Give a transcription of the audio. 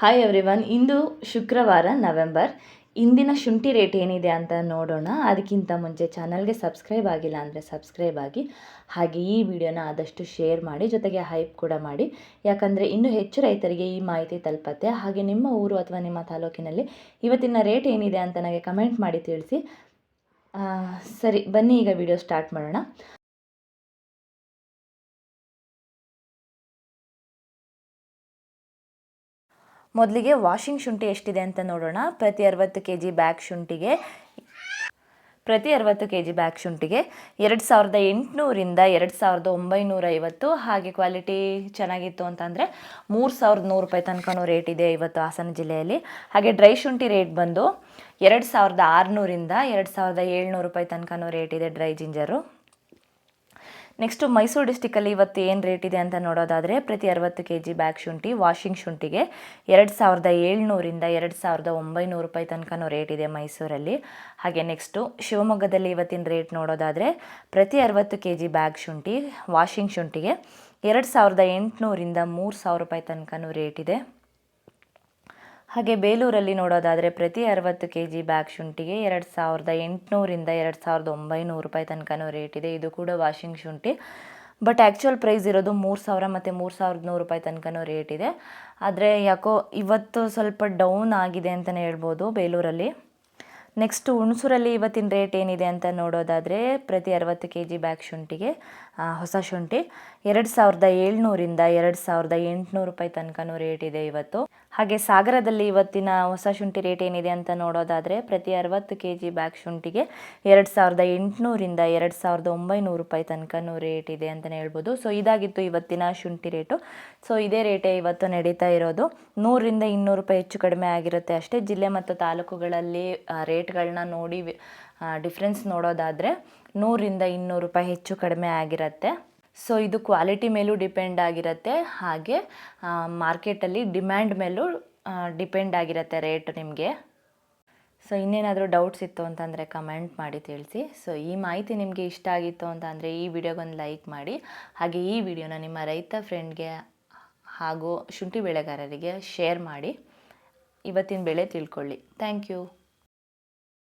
Hi everyone, ಇಂದು ಶುಕ್ರವಾರ November. ಇಂದಿನ ಶುಂಠಿ ರೇಟ್ ಏನಿದೆ ಅಂತ ನೋಡೋಣ. ಅದಕ್ಕಿಂತ ಮುಂಚೆ ಚಾನಲ್ಗೆ ಸಬ್ಸ್ಕ್ರೈಬ್ ಆಗಿಲ್ಲ ಅಂದರೆ ಸಬ್ಸ್ಕ್ರೈಬ್ ಆಗಿ, ಹಾಗೆ ಈ ವಿಡಿಯೋನ ಆದಷ್ಟು ಶೇರ್ ಮಾಡಿ, ಜೊತೆಗೆ ಹೈಪ್ ಕೂಡ ಮಾಡಿ. ಯಾಕಂದರೆ ಇನ್ನೂ ಹೆಚ್ಚು ರೈತರಿಗೆ ಈ ಮಾಹಿತಿ ತಲುಪತ್ತೆ. ಹಾಗೆ ನಿಮ್ಮ ಊರು ಅಥವಾ ನಿಮ್ಮ ತಾಲೂಕಿನಲ್ಲಿ ಇವತ್ತಿನ ರೇಟ್ ಏನಿದೆ ಅಂತ ನನಗೆ ಕಮೆಂಟ್ ಮಾಡಿ ತಿಳಿಸಿ. ಸರಿ, ಬನ್ನಿ ಈಗ ವಿಡಿಯೋ ಸ್ಟಾರ್ಟ್ ಮಾಡೋಣ. ಮೊದಲಿಗೆ ವಾಷಿಂಗ್ ಶುಂಠಿ ಎಷ್ಟಿದೆ ಅಂತ ನೋಡೋಣ. ಪ್ರತಿ 60 kg ಬ್ಯಾಗ್ ಶುಂಠಿಗೆ 2800ರಿಂದ 2950. ಹಾಗೆ ಕ್ವಾಲಿಟಿ ಚೆನ್ನಾಗಿತ್ತು ಅಂತಂದರೆ 3100 ರೂಪಾಯಿ ತನಕನೂ ರೇಟ್ ಇದೆ ಇವತ್ತು ಹಾಸನ ಜಿಲ್ಲೆಯಲ್ಲಿ. ಹಾಗೆ ಡ್ರೈ ಶುಂಠಿ ರೇಟ್ ಬಂದು 2600ರಿಂದ 2700 ರೂಪಾಯಿ ತನಕನೂ ರೇಟ್ ಇದೆ ಡ್ರೈ ಜಿಂಜರು. ನೆಕ್ಸ್ಟು ಮೈಸೂರು ಡಿಸ್ಟಿಕಲ್ಲಿ ಇವತ್ತು ಏನು ರೇಟ್ ಇದೆ ಅಂತ ನೋಡೋದಾದರೆ, ಪ್ರತಿ 60 kg ಬ್ಯಾಗ್ ಶುಂಠಿ ವಾಷಿಂಗ್ ಶುಂಠಿಗೆ 2700ರಿಂದ 2900 ರೂಪಾಯಿ ತನಕನೂ ರೇಟ್ ಇದೆ ಮೈಸೂರಲ್ಲಿ. ಹಾಗೆ ನೆಕ್ಸ್ಟು ಶಿವಮೊಗ್ಗದಲ್ಲಿ ಇವತ್ತಿನ ರೇಟ್ ನೋಡೋದಾದರೆ, ಪ್ರತಿ 60 kg ಬ್ಯಾಗ್ ಶುಂಠಿ ವಾಷಿಂಗ್ ಶುಂಠಿಗೆ 2800ರಿಂದ 3000 ರೂಪಾಯಿ ತನಕನೂ ರೇಟ್ ಇದೆ. ಹಾಗೆ ಬೇಲೂರಲ್ಲಿ ನೋಡೋದಾದರೆ, ಪ್ರತಿ 60 kg ಬ್ಯಾಗ್ ಶುಂಠಿಗೆ 2800ರಿಂದ 2900 ರೂಪಾಯಿ ತನಕನೂ ರೇಟ್ ಇದೆ. ಇದು ಕೂಡ ವಾಷಿಂಗ್ ಶುಂಠಿ, ಬಟ್ ಆ್ಯಕ್ಚುಯಲ್ ಪ್ರೈಸ್ ಇರೋದು 3000 ಮತ್ತು 3100 ರೂಪಾಯಿ ತನಕನೂ ರೇಟ್ ಇದೆ. ಆದರೆ ಯಾಕೋ ಇವತ್ತು ಸ್ವಲ್ಪ ಡೌನ್ ಆಗಿದೆ ಅಂತಲೇ ಹೇಳ್ಬೋದು ಬೇಲೂರಲ್ಲಿ. ನೆಕ್ಸ್ಟು ಹುಣಸೂರಲ್ಲಿ ಇವತ್ತಿನ ರೇಟ್ ಏನಿದೆ ಅಂತ ನೋಡೋದಾದರೆ, ಪ್ರತಿ 60 kg ಬ್ಯಾಗ್ ಶುಂಠಿಗೆ ಹೊಸ ಶುಂಠಿ 2700ರಿಂದ 2800 ರೂಪಾಯಿ ತನಕನೂ ರೇಟ್ ಇದೆ ಇವತ್ತು. ಹಾಗೆ ಸಾಗರದಲ್ಲಿ ಇವತ್ತಿನ ಹೊಸ ಶುಂಠಿ ರೇಟ್ ಏನಿದೆ ಅಂತ ನೋಡೋದಾದರೆ, ಪ್ರತಿ 60 kg ಬ್ಯಾಗ್ ಶುಂಠಿಗೆ 2800ರಿಂದ 2900 ರೂಪಾಯಿ ತನಕನೂ ರೇಟ್ ಇದೆ ಅಂತಲೇ ಹೇಳ್ಬೋದು. ಸೊ ಇದಾಗಿತ್ತು ಇವತ್ತಿನ ಶುಂಠಿ ರೇಟು. ಸೊ ಇದೇ ರೇಟೇ ಇವತ್ತು ನಡೀತಾ ಇರೋದು. 100ರಿಂದ 200 ರೂಪಾಯಿ ಹೆಚ್ಚು ಕಡಿಮೆ ಆಗಿರುತ್ತೆ ಅಷ್ಟೇ. ಜಿಲ್ಲೆ ಮತ್ತು ತಾಲೂಕುಗಳಲ್ಲಿ ರೇಟ್ಗಳನ್ನ ನೋಡಿ ಡಿಫ್ರೆನ್ಸ್ ನೋಡೋದಾದರೆ 100ರಿಂದ 200 ರೂಪಾಯಿ ಹೆಚ್ಚು ಕಡಿಮೆ ಆಗಿರುತ್ತೆ. ಸೊ ಇದು ಕ್ವಾಲಿಟಿ ಮೇಲೂ ಡಿಪೆಂಡ್ ಆಗಿರುತ್ತೆ, ಹಾಗೆ ಮಾರ್ಕೆಟಲ್ಲಿ ಡಿಮ್ಯಾಂಡ್ ಮೇಲೂ ಡಿಪೆಂಡ್ ಆಗಿರುತ್ತೆ ರೇಟ್ ನಿಮಗೆ. ಸೊ ಇನ್ನೇನಾದರೂ ಡೌಟ್ಸ್ ಇತ್ತು ಅಂತಂದರೆ ಕಮೆಂಟ್ ಮಾಡಿ ತಿಳಿಸಿ. ಸೊ ಈ ಮಾಹಿತಿ ನಿಮಗೆ ಇಷ್ಟ ಆಗಿತ್ತು ಅಂತಂದರೆ ಈ ವಿಡಿಯೋಗೊಂದು ಲೈಕ್ ಮಾಡಿ, ಹಾಗೆ ಈ ವಿಡಿಯೋನ ನಿಮ್ಮ ರೈತ ಫ್ರೆಂಡ್ಗೆ ಹಾಗೂ ಶುಂಠಿ ಬೆಳೆಗಾರರಿಗೆ ಶೇರ್ ಮಾಡಿ ಇವತ್ತಿನ ಬೆಳೆ ತಿಳ್ಕೊಳ್ಳಿ. Thank you.